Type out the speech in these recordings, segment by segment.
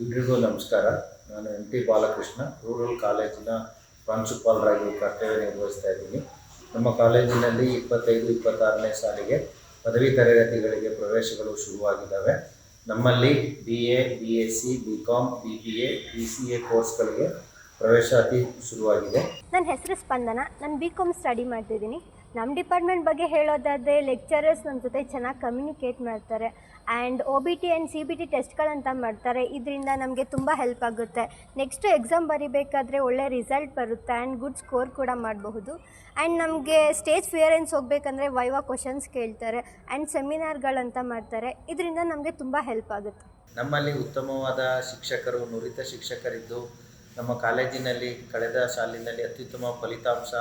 ಎಲ್ರಿಗೂ ನಮಸ್ಕಾರ. ನಾನು ಟಿ ಬಾಲಕೃಷ್ಣ, ರೂರಲ್ ಕಾಲೇಜಿನ ಪ್ರಾಂಶುಪಾಲರಾಗಿ ಕರ್ತವ್ಯ ನಿರ್ವಹಿಸ್ತಾ ಇದ್ದೀನಿ. ನಮ್ಮ ಕಾಲೇಜಿನಲ್ಲಿ 25-26ನೇ ಸಾಲಿಗೆ ಪದವಿ ತರಗತಿಗಳಿಗೆ ಪ್ರವೇಶಗಳು ಶುರುವಾಗಿದ್ದಾವೆ. ನಮ್ಮಲ್ಲಿ BA, BSc, BCom, BBA, BCA ಕೋರ್ಸ್ಗಳಿಗೆ ಪ್ರವೇಶಾತಿ ಶುರುವಾಗಿದೆ. ನನ್ನ ಹೆಸರು ಸ್ಪಂದನ. ನಾನು BCom ಸ್ಟಡಿ ಮಾಡ್ತಿದ್ದೀನಿ. ನಮ್ಮ ಡಿಪಾರ್ಟ್ಮೆಂಟ್ ಬಗ್ಗೆ ಹೇಳೋದಾದರೆ ಲೆಕ್ಚರರ್ಸ್ ನಮ್ಮ ಜೊತೆ ಚೆನ್ನಾಗಿ ಕಮ್ಯುನಿಕೇಟ್ ಮಾಡ್ತಾರೆ ಆ್ಯಂಡ್ OBT ಆ್ಯಂಡ್ CBT ಟೆಸ್ಟ್ಗಳಂತ ಮಾಡ್ತಾರೆ. ಇದರಿಂದ ನಮಗೆ ತುಂಬ ಹೆಲ್ಪ್ ಆಗುತ್ತೆ. ನೆಕ್ಸ್ಟು ಎಕ್ಸಾಮ್ ಬರೀಬೇಕಾದ್ರೆ ಒಳ್ಳೆ ರಿಸಲ್ಟ್ ಬರುತ್ತೆ ಆ್ಯಂಡ್ ಗುಡ್ ಸ್ಕೋರ್ ಕೂಡ ಮಾಡಬಹುದು. ಆ್ಯಂಡ್ ನಮಗೆ ಸ್ಟೇಜ್ ಫಿಯರೆನ್ಸ್ ಹೋಗಬೇಕಂದ್ರೆ ವೈವಾ ಕ್ವಶನ್ಸ್ ಕೇಳ್ತಾರೆ ಆ್ಯಂಡ್ ಸೆಮಿನಾರ್ಗಳಂತ ಮಾಡ್ತಾರೆ. ಇದರಿಂದ ನಮಗೆ ತುಂಬ ಹೆಲ್ಪ್ ಆಗುತ್ತೆ. ನಮ್ಮಲ್ಲಿ ಉತ್ತಮವಾದ ಶಿಕ್ಷಕರು, ನುರಿತ ಶಿಕ್ಷಕರಿದ್ದು ನಮ್ಮ ಕಾಲೇಜಿನಲ್ಲಿ ಕಳೆದ ಸಾಲಿನಲ್ಲಿ ಅತ್ಯುತ್ತಮ ಫಲಿತಾಂಶ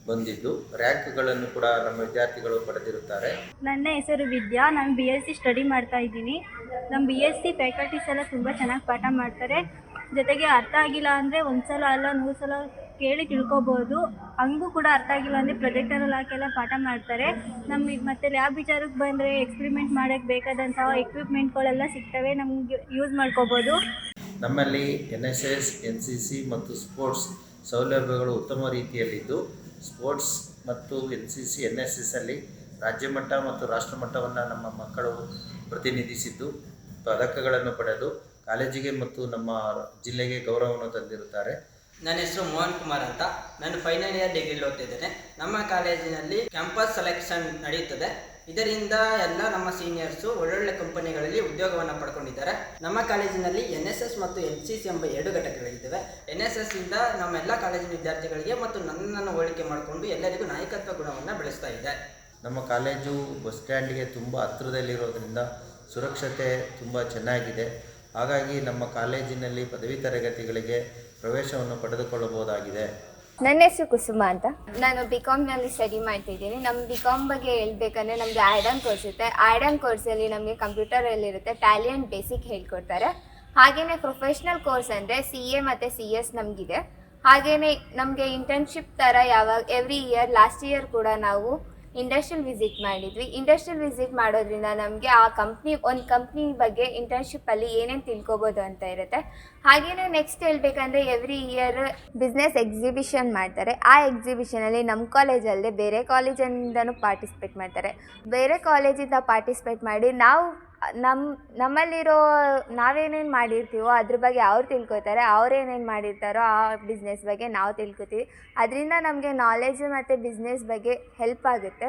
ಬಂದಿದ್ದು ರ್ಯಾಂಕ್ಗಳನ್ನು ಕೂಡ ನಮ್ಮ ವಿದ್ಯಾರ್ಥಿಗಳು ಪಡೆದಿರುತ್ತಾರೆ. ನನ್ನ ಹೆಸರು ವಿದ್ಯಾ. ನಾನು BSc ಸ್ಟಡಿ ಮಾಡ್ತಾ ಇದ್ದೀನಿ. ನಮ್ಮ BSc ಫ್ಯಾಕಲ್ಟೀಸ್ ಎಲ್ಲ ತುಂಬ ಚೆನ್ನಾಗಿ ಪಾಠ ಮಾಡ್ತಾರೆ. ಜೊತೆಗೆ ಅರ್ಥ ಆಗಿಲ್ಲ ಅಂದರೆ ಒಂದು ಸಲ ಅಲ್ಲ 100 ಸಲ ಕೇಳಿ ತಿಳ್ಕೊಬೋದು. ಹಂಗೂ ಕೂಡ ಅರ್ಥ ಆಗಿಲ್ಲ ಅಂದರೆ ಪ್ರೊಜೆಕ್ಟರಲ್ಲಿ ಹಾಕೆಲ್ಲ ಪಾಠ ಮಾಡ್ತಾರೆ. ನಮಗೆ ಮತ್ತು ಲ್ಯಾಬ್ ವಿಚಾರಕ್ಕೆ ಬಂದರೆ ಎಕ್ಸ್ಪೆರಿಮೆಂಟ್ ಮಾಡೋಕ್ಕೆ ಬೇಕಾದಂತಹ ಎಕ್ವಿಪ್ಮೆಂಟ್ಗಳೆಲ್ಲ ಸಿಗ್ತವೆ, ನಮಗೆ ಯೂಸ್ ಮಾಡ್ಕೋಬೋದು. ನಮ್ಮಲ್ಲಿ NSS, NCC ಮತ್ತು ಸ್ಪೋರ್ಟ್ಸ್ ಸೌಲಭ್ಯಗಳು ಉತ್ತಮ ರೀತಿಯಲ್ಲಿದ್ದು ಸ್ಪೋರ್ಟ್ಸ್ ಮತ್ತು NCC, NSS ಅಲ್ಲಿ ರಾಜ್ಯ ಮಟ್ಟ ಮತ್ತು ರಾಷ್ಟ್ರ ಮಟ್ಟವನ್ನು ನಮ್ಮ ಮಕ್ಕಳು ಪ್ರತಿನಿಧಿಸಿದ್ದು ಪದಕಗಳನ್ನು ಪಡೆದು ಕಾಲೇಜಿಗೆ ಮತ್ತು ನಮ್ಮ ಜಿಲ್ಲೆಗೆ ಗೌರವವನ್ನು ತಂದಿರುತ್ತಾರೆ. ನನ್ನ ಹೆಸರು ಮೋಹನ್ ಕುಮಾರ್ ಅಂತ. ನಾನು ಫೈನಲ್ ಇಯರ್ ಡಿಗ್ರಿ ಓದ್ತಿದ್ದೇನೆ. ನಮ್ಮ ಕಾಲೇಜಿನಲ್ಲಿ ಕ್ಯಾಂಪಸ್ ಸೆಲೆಕ್ಷನ್ ನಡೆಯುತ್ತದೆ. ಇದರಿಂದ ಎಲ್ಲ ನಮ್ಮ ಸೀನಿಯರ್ಸು ಒಳ್ಳೊಳ್ಳೆ ಕಂಪನಿಗಳಲ್ಲಿ ಉದ್ಯೋಗವನ್ನು ಪಡ್ಕೊಂಡಿದ್ದಾರೆ. ನಮ್ಮ ಕಾಲೇಜಿನಲ್ಲಿ NSS ಮತ್ತು NCC ಎಂಬ 2 ಘಟಕಗಳಿದ್ದಾವೆ. NSS ಇಂದ ನಮ್ಮೆಲ್ಲ ಕಾಲೇಜಿನ ವಿದ್ಯಾರ್ಥಿಗಳಿಗೆ ಮತ್ತು ನನ್ನನ್ನು ಹೋಲಿಕೆ ಮಾಡಿಕೊಂಡು ಎಲ್ಲರಿಗೂ ನಾಯಕತ್ವ ಗುಣವನ್ನು ಬೆಳೆಸ್ತಾ ಇದೆ. ನಮ್ಮ ಕಾಲೇಜು ಬಸ್ ಸ್ಟ್ಯಾಂಡ್ಗೆ ತುಂಬ ಹತ್ತಿರದಲ್ಲಿರೋದ್ರಿಂದ ಸುರಕ್ಷತೆ ತುಂಬ ಚೆನ್ನಾಗಿದೆ. ಹಾಗಾಗಿ ನಮ್ಮ ಕಾಲೇಜಿನಲ್ಲಿ ಪದವಿ ತರಗತಿಗಳಿಗೆ ಪ್ರವೇಶವನ್ನು ಪಡೆದುಕೊಳ್ಳಬಹುದಾಗಿದೆ. ನನ್ನ ಹೆಸರು ಕುಸುಮ ಅಂತ. ನಾನು BComನಲ್ಲಿ ಸ್ಟಡಿ ಮಾಡ್ತಿದ್ದೀನಿ. ನಮ್ಮ BCom ಬಗ್ಗೆ ಹೇಳ್ಬೇಕಂದ್ರೆ ನಮಗೆ ಆ್ಯಡಾನ್ ಕೋರ್ಸ್ ಇರುತ್ತೆ. ಆ್ಯಡಾನ್ ಕೋರ್ಸಲ್ಲಿ ನಮಗೆ ಕಂಪ್ಯೂಟರಲ್ಲಿರುತ್ತೆ, ಟ್ಯಾಲಿ ಆ್ಯಂಡ್ ಬೇಸಿಕ್ ಹೇಳ್ಕೊಡ್ತಾರೆ. ಹಾಗೆಯೇ ಪ್ರೊಫೆಷ್ನಲ್ ಕೋರ್ಸ್ ಅಂದರೆ CA ಮತ್ತು CS ನಮಗಿದೆ. ಹಾಗೆಯೇ ನಮಗೆ ಇಂಟರ್ನ್ಶಿಪ್ ಥರ ಎವ್ರಿ ಇಯರ್ ಲಾಸ್ಟ್ ಇಯರ್ ಕೂಡ ನಾವು ಇಂಡಸ್ಟ್ರಿಯಲ್ ವಿಸಿಟ್ ಮಾಡಿದ್ವಿ. ಇಂಡಸ್ಟ್ರಿಯಲ್ ವಿಸಿಟ್ ಮಾಡೋದ್ರಿಂದ ನಮಗೆ ಆ ಒಂದು ಕಂಪ್ನಿ ಬಗ್ಗೆ ಇಂಟರ್ನ್ಶಿಪ್ಪಲ್ಲಿ ಏನೇನು ತಿಳ್ಕೊಬೋದು ಅಂತ ಇರುತ್ತೆ. ಹಾಗೆಯೇ ನೆಕ್ಸ್ಟ್ ಹೇಳ್ಬೇಕಂದ್ರೆ ಎವ್ರಿ ಇಯರ್ ಬಿಸ್ನೆಸ್ ಎಕ್ಸಿಬಿಷನ್ ಮಾಡ್ತಾರೆ. ಆ ಎಕ್ಸಿಬಿಷನಲ್ಲಿ ನಮ್ಮ ಕಾಲೇಜಲ್ಲದೆ ಬೇರೆ ಕಾಲೇಜಿಂದನೂ ಪಾರ್ಟಿಸಿಪೇಟ್ ಮಾಡ್ತಾರೆ. ಬೇರೆ ಕಾಲೇಜಿಂದ ಪಾರ್ಟಿಸಿಪೇಟ್ ಮಾಡಿ ನಮ್ಮಲ್ಲಿರೋ ನಾವೇನೇನು ಮಾಡಿರ್ತೀವೋ ಅದ್ರ ಬಗ್ಗೆ ಅವ್ರು ತಿಳ್ಕೊತಾರೆ, ಅವ್ರೇನೇನು ಮಾಡಿರ್ತಾರೋ ಆ ಬಿಸ್ನೆಸ್ ಬಗ್ಗೆ ನಾವು ತಿಳ್ಕೊತೀವಿ. ಅದರಿಂದ ನಮಗೆ ನಾಲೆಜ್ ಮತ್ತು ಬಿಸ್ನೆಸ್ ಬಗ್ಗೆ ಹೆಲ್ಪ್ ಆಗುತ್ತೆ.